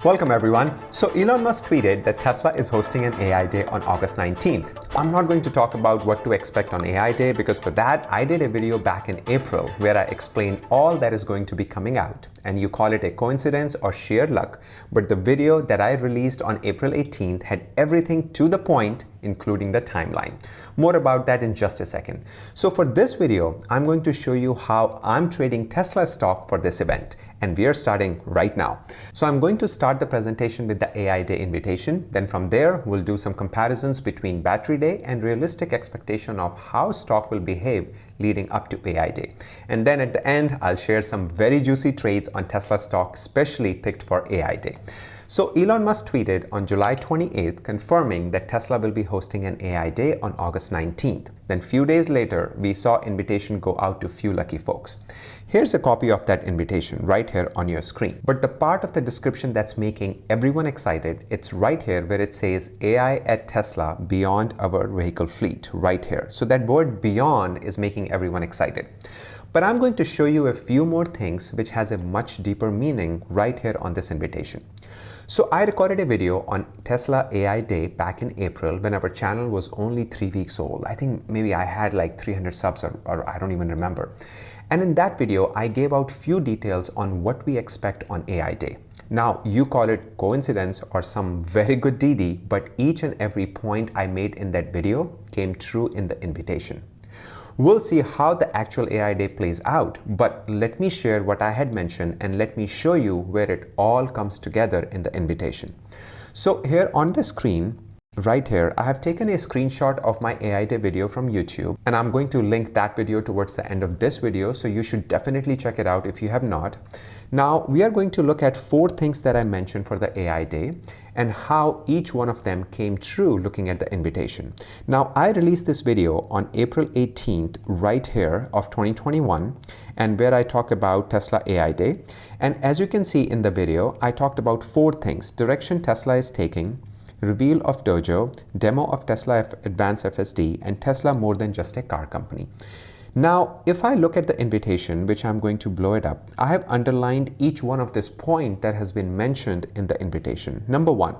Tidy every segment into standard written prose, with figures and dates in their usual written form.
Welcome everyone. So Elon Musk tweeted that Tesla is hosting an AI Day on August 19th. I'm not going to talk about what to expect on AI Day because for that I did a video back in April where I explained all that is going to be coming out, and you call it a coincidence or sheer luck, but the video that I released on April 18th had everything to the point, including the timeline. More about that in just a second. So for this video, I'm going to show you how I'm trading Tesla stock for this event, and we are starting right now. So I'm going to start the presentation with the AI Day invitation. Then from there, we'll do some comparisons between Battery Day and realistic expectation of how stock will behave leading up to AI Day. And then at the end, I'll share some very juicy trades on Tesla stock, specially picked for AI Day. So Elon Musk tweeted on July 28th confirming that Tesla will be hosting an AI Day on August 19th. Then few days later, we saw invitation go out to few lucky folks. Here's a copy of that invitation right here on your screen. But the part of the description that's making everyone excited, it's right here where it says AI at Tesla beyond our vehicle fleet, right here. So that word beyond is making everyone excited. But I'm going to show you a few more things which has a much deeper meaning right here on this invitation. So I recorded a video on Tesla AI Day back in April when our channel was only 3 weeks old. I think maybe I had like 300 subs or I don't even remember. And in that video, I gave out few details on what we expect on AI Day. Now, you call it coincidence or some very good DD, but each and every point I made in that video came true in the invitation. We'll see how the actual AI Day plays out, but let me share what I had mentioned and let me show you where it all comes together in the invitation. So here on the screen, right here, I have taken a screenshot of my AI Day video from YouTube, and I'm going to link that video towards the end of this video, so you should definitely check it out if you have not. Now, we are going to look at 4 things that I mentioned for the AI Day and how each one of them came true looking at the invitation. Now, I released this video on April 18th right here of 2021, and where I talk about Tesla AI Day. And as you can see in the video, I talked about 4 things: direction Tesla is taking, reveal of DOJO, demo of Tesla Advanced FSD, and Tesla more than just a car company. Now, if I look at the invitation, which I'm going to blow it up, I have underlined each one of this point that has been mentioned in the invitation. Number 1,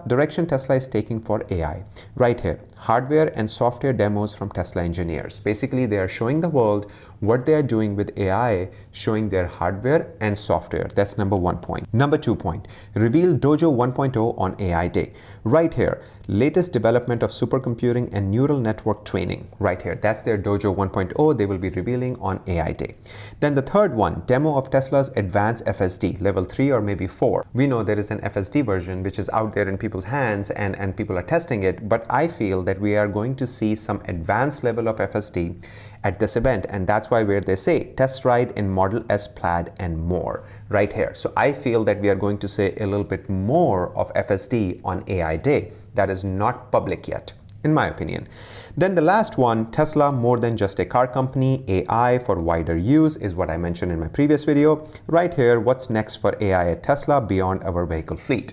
direction Tesla is taking for AI. Right here, hardware and software demos from Tesla engineers. Basically, they are showing the world what they are doing with AI, showing their hardware and software. That's number 1 point. Number 2 point, reveal DOJO 1.0 on AI Day. Right here, latest development of supercomputing and neural network training. Right here, that's their DOJO 1.0 they will be revealing on AI Day. Then the third one, demo of Tesla's advanced FSD, level 3 or maybe 4. We know there is an FSD version which is out there in people's hands and people are testing it, but I feel that we are going to see some advanced level of FSD at this event, and that's why where they say test ride in Model S Plaid and more right here. So I feel that we are going to say a little bit more of FSD on AI Day that is not public yet, in my opinion. Then the last one, Tesla more than just a car company, AI for wider use, is what I mentioned in my previous video. Right here, what's next for AI at Tesla beyond our vehicle fleet.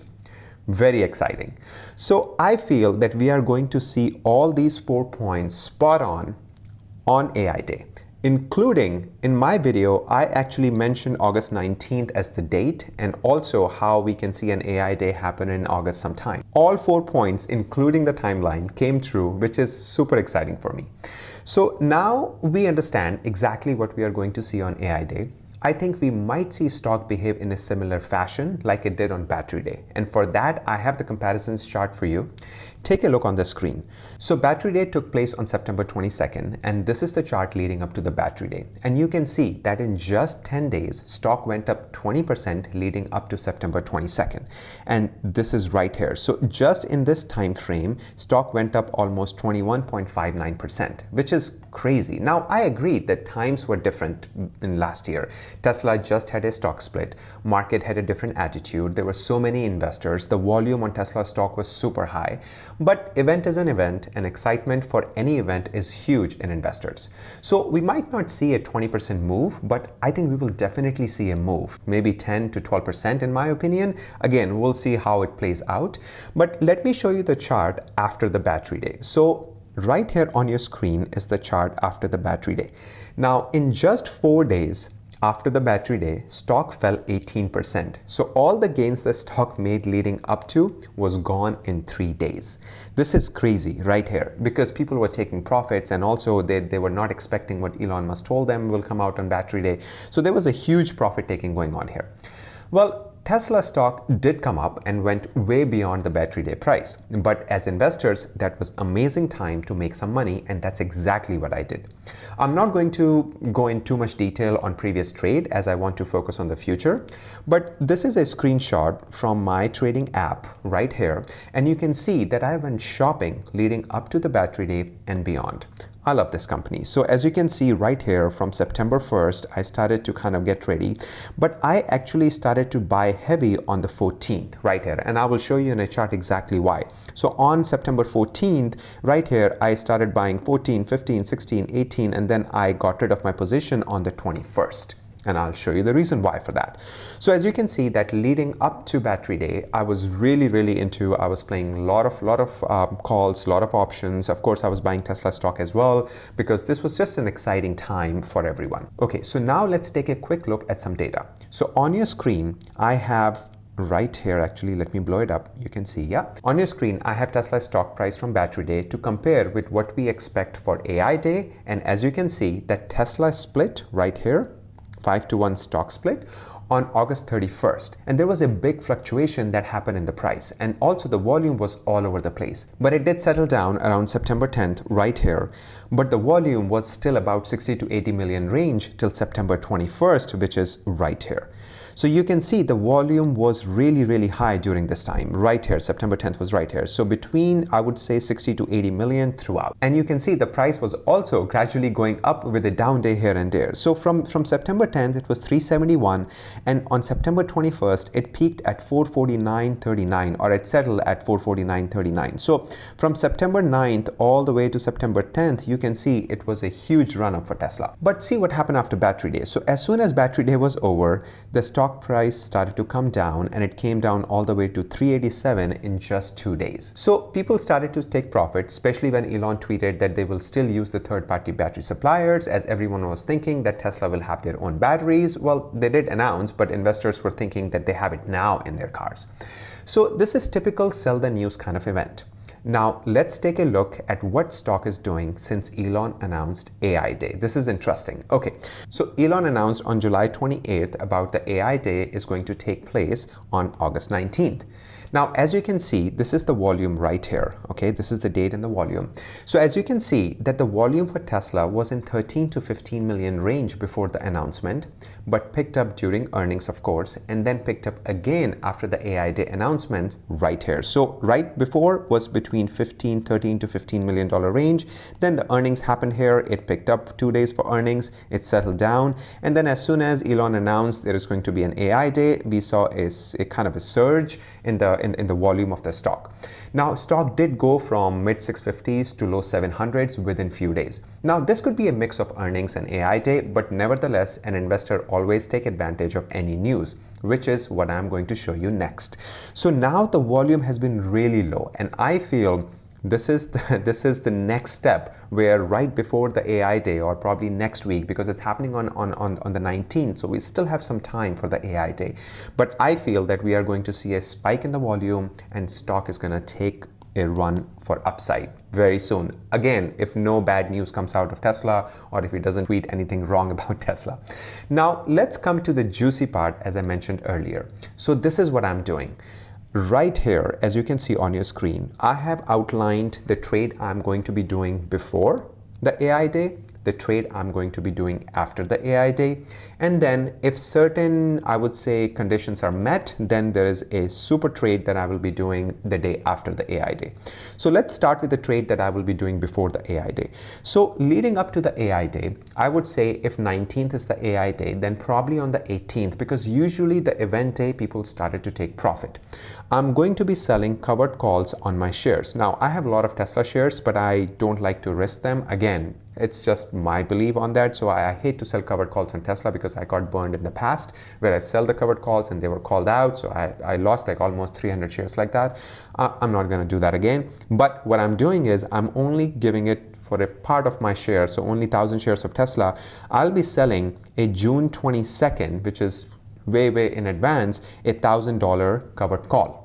Very exciting. So I feel that we are going to see all these 4 points spot on AI Day, including in my video, I actually mentioned August 19th as the date and also how we can see an AI Day happen in August sometime. All 4 points, including the timeline, came true, which is super exciting for me. So now we understand exactly what we are going to see on AI Day. I think we might see stock behave in a similar fashion like it did on Battery Day. And for that, I have the comparisons chart for you. Take a look on the screen. So Battery Day took place on September 22nd, and this is the chart leading up to the Battery Day. And you can see that in just 10 days, stock went up 20% leading up to September 22nd. And this is right here. So just in this time frame, stock went up almost 21.59%, which is crazy. Now, I agree that times were different in last year. Tesla just had a stock split. Market had a different attitude. There were so many investors. The volume on Tesla stock was super high. But event is an event, and excitement for any event is huge in investors. So we might not see a 20% move, but I think we will definitely see a move, maybe 10 to 12% in my opinion. Again, we'll see how it plays out. But let me show you the chart after the Battery Day. So right here on your screen is the chart after the Battery Day. Now, in just 4 days, after the battery day, stock fell 18%. So all the gains the stock made leading up to was gone in 3 days. This is crazy right here because people were taking profits, and also they were not expecting what Elon Musk told them will come out on battery day. So there was a huge profit taking going on here. Well, Tesla stock did come up and went way beyond the battery day price. But as investors, that was amazing time to make some money, and that's exactly what I did. I'm not going to go in too much detail on previous trade as I want to focus on the future, but this is a screenshot from my trading app right here, and you can see that I went shopping leading up to the battery day and beyond. I love this company. So as you can see right here, from September 1st, I started to kind of get ready, but I actually started to buy heavy on the 14th right here. And I will show you in a chart exactly why. So on September 14th, right here, I started buying 14, 15, 16, 18, and then I got rid of my position on the 21st. And I'll show you the reason why for that. So as you can see that leading up to battery day, I was really into, I was playing a lot of calls, a lot of options. Of course, I was buying Tesla stock as well because this was just an exciting time for everyone. Okay, so now let's take a quick look at some data. So on your screen, I have right here, actually, let me blow it up. You can see, yeah. On your screen, I have Tesla stock price from battery day to compare with what we expect for AI day. And as you can see that Tesla split right here, 5-to-1 stock split on August 31st. And there was a big fluctuation that happened in the price. And also the volume was all over the place. But it did settle down around September 10th right here. But the volume was still about 60 to 80 million range till September 21st, which is right here. So you can see the volume was really high during this time. Right here, September 10th was right here. So between, I would say, 60 to 80 million throughout. And you can see the price was also gradually going up with a down day here and there. So from September 10th, it was 371. And on September 21st, it peaked at 449.39, or it settled at 449.39. So from September 9th all the way to September 10th, you can see it was a huge run up for Tesla. But see what happened after battery day. So as soon as battery day was over, the stock price started to come down, and it came down all the way to 387 in just 2 days. So people started to take profit, especially when Elon tweeted that they will still use the third-party battery suppliers, as everyone was thinking that Tesla will have their own batteries. Well, they did announce, but investors were thinking that they have it now in their cars. So this is typical sell the news kind of event. Now, let's take a look at what stock is doing since Elon announced AI Day. This is interesting. Okay, so Elon announced on July 28th about the AI Day is going to take place on August 19th. Now, as you can see, this is the volume right here. Okay, this is the date and the volume. So as you can see that the volume for Tesla was in 13 to 15 million range before the announcement, but picked up during earnings, of course, and then picked up again after the AI Day announcement right here. So right before was between 13 to 15 million dollar range. Then the earnings happened here. It picked up 2 days for earnings. It settled down. And then as soon as Elon announced there is going to be an AI Day, we saw a kind of a surge in the volume of the stock. Now, stock did go from mid 650s to low 700s within few days. Now, this could be a mix of earnings and AI Day, but nevertheless, an investor always take advantage of any news, which is what I'm going to show you next. So now the volume has been really low, and I feel this is the next step, where right before the AI Day, or probably next week, because it's happening on the 19th, so we still have some time for the AI Day. But I feel that we are going to see a spike in the volume, and stock is going to take a run for upside very soon. Again, if no bad news comes out of Tesla, or if he doesn't tweet anything wrong about Tesla. Now, let's come to the juicy part, as I mentioned earlier. So this is what I'm doing. Right here, as you can see on your screen, I have outlined the trade I'm going to be doing before the AI Day, the trade I'm going to be doing after the AI Day, and then if certain, I would say, conditions are met, then there is a super trade that I will be doing the day after the AI Day. So let's start with the trade that I will be doing before the AI Day. So leading up to the AI Day, I would say if 19th is the AI Day, then probably on the 18th, because usually the event day people started to take profit. I'm going to be selling covered calls on my shares. Now, I have a lot of Tesla shares, but I don't like to risk them. Again, it's just my belief on that. So I hate to sell covered calls on Tesla, because I got burned in the past where I sell the covered calls and they were called out. So I lost like almost 300 shares like that. I'm not going to do that again. But what I'm doing is I'm only giving it for a part of my share, so only 1,000 shares of Tesla, I'll be selling a June 22nd, which is way in advance, a $1,000 covered call.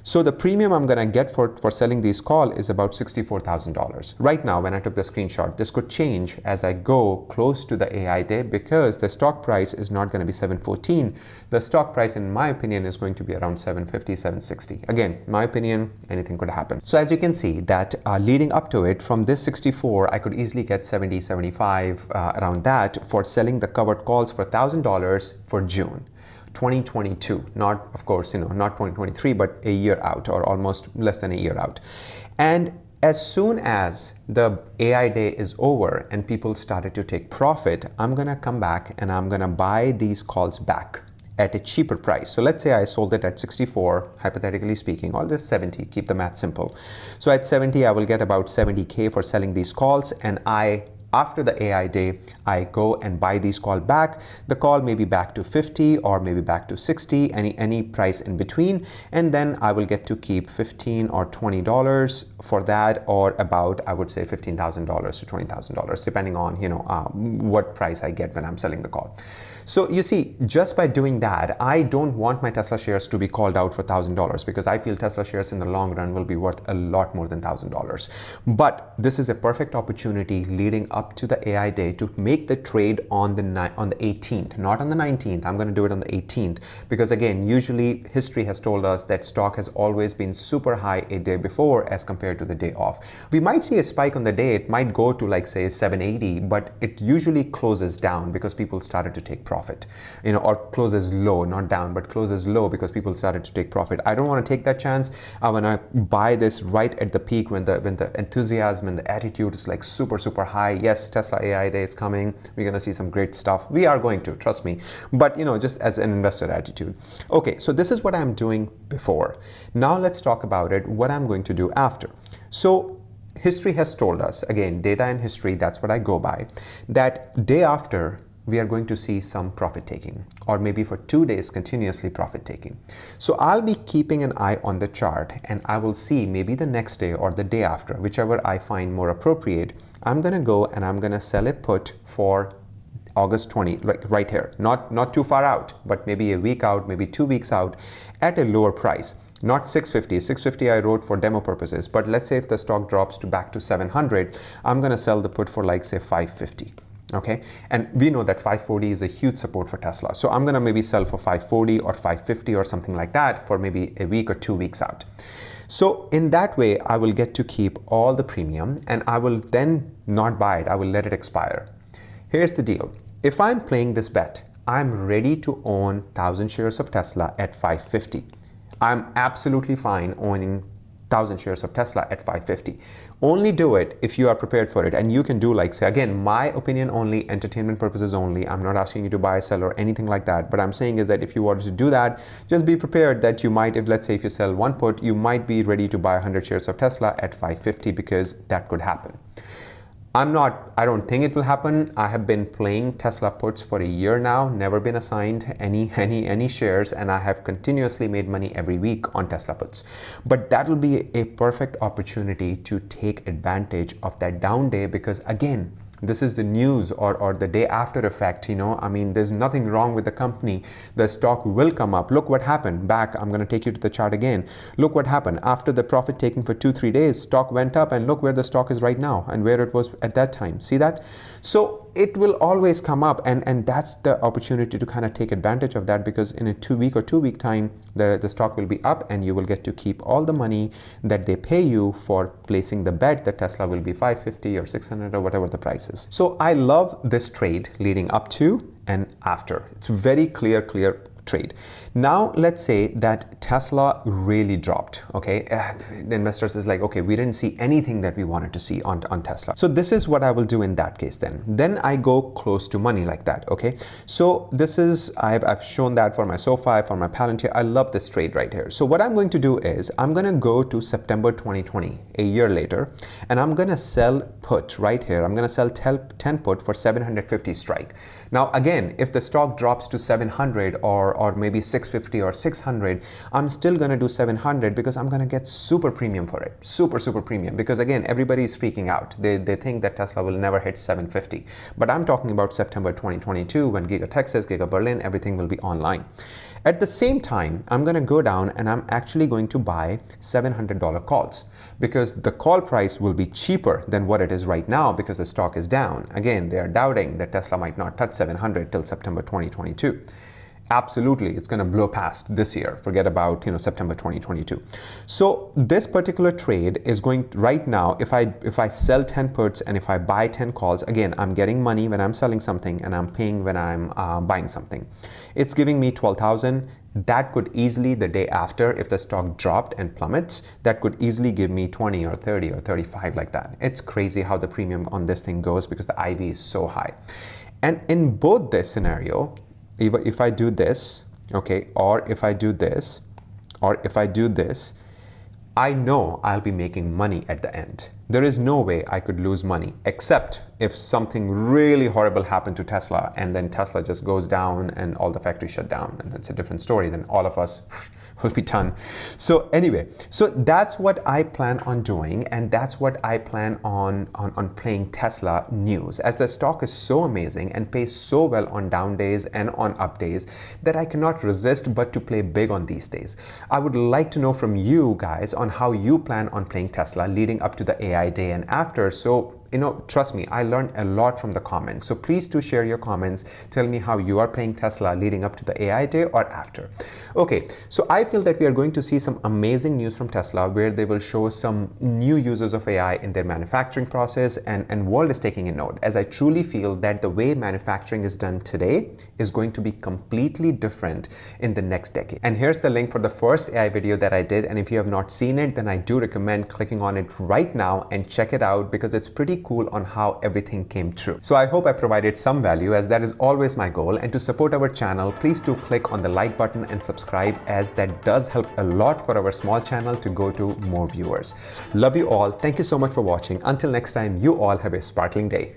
So the premium I'm going to get for selling these call is about $64,000. Right now, when I took the screenshot, this could change as I go close to the AI day because the stock price is not going to be 714. The stock price, in my opinion, is going to be around 750, 760. Again, my opinion, anything could happen. So as you can see that leading up to it, from this 64, I could easily get 70, 75, around that for selling the covered calls for $1,000 for June 2022, not, of course, not 2023, but a year out, or almost less than a year out. And as soon as the AI day is over and people started to take profit, I'm gonna come back and I'm gonna buy these calls back at a cheaper price. So let's say I sold it at 64, hypothetically speaking, or just 70, keep the math simple. So at 70, I will get about 70K for selling these calls, and after the AI day, I go and buy these call back. The call may be back to 50 or maybe back to 60, any price in between. And then I will get to keep $15 or $20 for that, or about, I would say, $15,000 to $20,000, depending on, what price I get when I'm selling the call. So you see, just by doing that, I don't want my Tesla shares to be called out for $1,000 because I feel Tesla shares in the long run will be worth a lot more than $1,000. But this is a perfect opportunity leading up to the AI day to make the trade on the 18th, not on the 19th. I'm going to do it on the 18th because, again, usually history has told us that stock has always been super high a day before as compared to the day off. We might see a spike on the day. It might go to, like, say, 780, but it usually closes down because people started to take profit. Or closes low, not down, but closes low because people started to take profit. I don't want to take that chance. I want to buy this right at the peak when the enthusiasm and the attitude is like super high. Yes, Tesla AI day is coming. We're going to see some great stuff. We are going to, trust me. But just as an investor attitude. Okay, so this is what I'm doing before. Now let's talk about it, what I'm going to do after. So history has told us, again, data and history, that's what I go by, that day after, we are going to see some profit taking, or maybe for 2 days continuously profit taking. So I'll be keeping an eye on the chart, and I will see maybe the next day or the day after, whichever I find more appropriate. I'm going to go and I'm going to sell a put for August 20, right here, not too far out, but maybe a week out, maybe 2 weeks out, at a lower price. Not 650. 650 I wrote for demo purposes, but let's say if the stock drops back to 700, I'm going to sell the put for, like, say, 550. Okay, and we know that 540 is a huge support for Tesla. So I'm gonna maybe sell for 540 or 550 or something like that for maybe a week or 2 weeks out. So in that way, I will get to keep all the premium, and I will then not buy it. I will let it expire. Here's the deal. If I'm playing this bet, I'm ready to own 1,000 shares of Tesla at 550. I'm absolutely fine owning 1,000 shares of Tesla at 550. Only do it if you are prepared for it, and you can do, like, say, again, my opinion only, entertainment purposes only. I'm not asking you to buy, sell, or anything like that. But I'm saying is that if you wanted to do that, just be prepared that you might, let's say if you sell one put, you might be ready to buy 100 shares of Tesla at 550 because that could happen. I don't think it will happen. I have been playing Tesla puts for a year now, never been assigned any shares, and I have continuously made money every week on Tesla puts. But that will be a perfect opportunity to take advantage of that down day because, again, this is the news or the day after effect, there's nothing wrong with the company. The stock will come up. Look what happened back. I'm going to take you to the chart again. Look what happened after the profit taking for 2-3 days, stock went up, and look where the stock is right now and where it was at that time. See that? So it will always come up, and that's the opportunity to kind of take advantage of that because in a 2 week time, the stock will be up and you will get to keep all the money that they pay you for placing the bet that Tesla will be 550 or 600 or whatever the price is. So I love this trade leading up to and after. It's very clear trade. Now let's say that Tesla really dropped. Okay, the investors is like, okay, we didn't see anything that we wanted to see on Tesla. So this is what I will do in that case. Then I go close to money like that. Okay, so this is I've shown that for my SoFi, for my Palantir. I love this trade right here. So what I'm going to do is I'm going to go to September 2020, a year later, and I'm going to sell put right here. I'm going to sell 10 put for 750 strike. Now again, if the stock drops to 700 or or maybe 650 or 600, I'm still going to do 700 because I'm going to get super premium for it. Super premium. Because again, everybody is freaking out. They think that Tesla will never hit 750. But I'm talking about September 2022 when Giga Texas, Giga Berlin, everything will be online. At the same time, I'm going to go down and I'm actually going to buy $700 calls because the call price will be cheaper than what it is right now because the stock is down. Again, they are doubting that Tesla might not touch 700 till September 2022. Absolutely, it's going to blow past this year. Forget about September 2022. So this particular trade is going right now. If I sell 10 puts and if I buy 10 calls, again, I'm getting money when I'm selling something and I'm paying when I'm buying something. It's giving me 12,000. That could easily, the day after, if the stock dropped and plummets, that could easily give me 20 or 30 or 35 like that. It's crazy how the premium on this thing goes because the IV is so high. And in both this scenario, if I do this, okay, or if I do this, or if I do this, I know I'll be making money at the end. There is no way I could lose money, except if something really horrible happened to Tesla and then Tesla just goes down and all the factories shut down, and that's a different story. Then all of us will be done. So anyway, so that's what I plan on doing, and that's what I plan on playing Tesla news, as the stock is so amazing and pays so well on down days and on up days that I cannot resist but to play big on these days. I would like to know from you guys on how you plan on playing Tesla leading up to the AI day and after. So trust me, I learned a lot from the comments. So please do share your comments. Tell me how you are playing Tesla leading up to the AI day or after. Okay, so I feel that we are going to see some amazing news from Tesla where they will show some new uses of AI in their manufacturing process, and world is taking a note, as I truly feel that the way manufacturing is done today is going to be completely different in the next decade. And here's the link for the first AI video that I did, and if you have not seen it, then I do recommend clicking on it right now and check it out because it's pretty cool on how everything came true. So I hope I provided some value, as that is always my goal. And to support our channel, please do click on the like button and subscribe, as that does help a lot for our small channel to go to more viewers. Love you all. Thank you so much for watching. Until next time, you all have a sparkling day.